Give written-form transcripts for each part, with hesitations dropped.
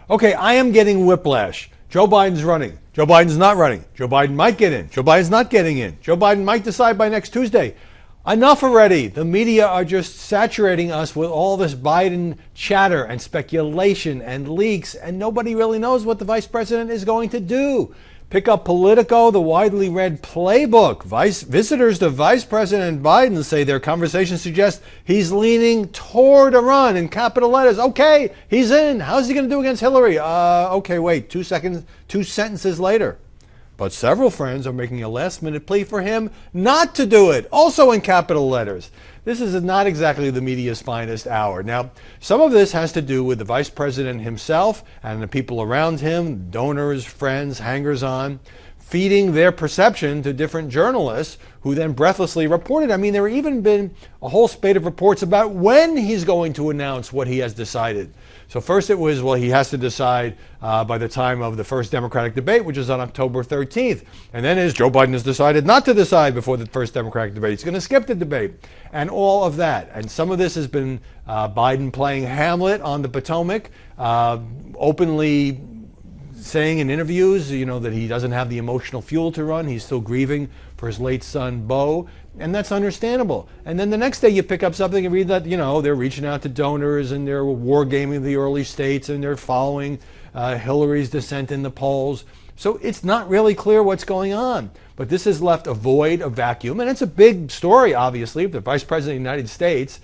Okay, I am getting whiplash. Joe Biden's running. Joe Biden's not running. Joe Biden might get in. Joe Biden's not getting in. Joe Biden might decide by next Tuesday. Enough already. The media are just saturating us with all this Biden chatter and speculation and leaks, and nobody really knows what the vice president is going to do. Pick up Politico, the widely read playbook. Visitors to Vice President Biden say their conversation suggests he's leaning toward a run in capital letters. Okay, he's in. How's he going to do against Hillary? Okay, wait, 2 sentences later. But several friends are making a last-minute plea for him not to do it, also in capital letters. This is not exactly the media's finest hour. Now, some of this has to do with the vice president himself and the people around him, donors, friends, hangers-on, feeding their perception to different journalists who then breathlessly reported. I mean, there have even been a whole spate of reports about when he's going to announce what he has decided. So first it was, well, he has to decide by the time of the first Democratic debate, which is on October 13th. And then as Joe Biden has decided not to decide before the first Democratic debate, he's going to skip the debate and all of that. And some of this has been Biden playing Hamlet on the Potomac, openly saying in interviews, that he doesn't have the emotional fuel to run. He's still grieving for his late son, Beau. And that's understandable. And then the next day you pick up something and read that, they're reaching out to donors and they're wargaming the early states and they're following Hillary's descent in the polls. So it's not really clear what's going on. But this has left a void, a vacuum. And it's a big story, obviously, if the Vice President of the United States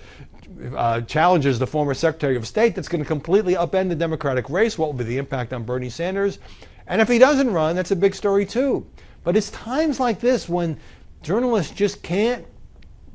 challenges the former Secretary of State. That's going to completely upend the Democratic race. What will be the impact on Bernie Sanders? And if he doesn't run, that's a big story too. But it's times like this when journalists just can't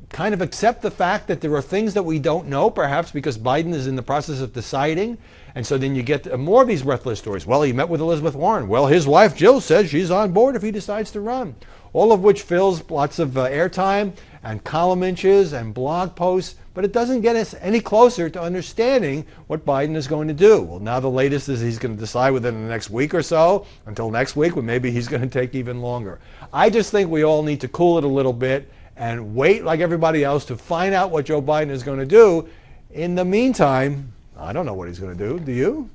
kind of accept the fact that there are things that we don't know, perhaps because Biden is in the process of deciding. And so then you get more of these breathless stories. Well, he met with Elizabeth Warren. Well, his wife, Jill, says she's on board if he decides to run. All of which fills lots of airtime and column inches and blog posts, but it doesn't get us any closer to understanding what Biden is going to do. Well, now the latest is he's going to decide within the next week or so, until next week, when maybe he's going to take even longer. I just think we all need to cool it a little bit and wait like everybody else to find out what Joe Biden is going to do. In the meantime, I don't know what he's going to do. Do you?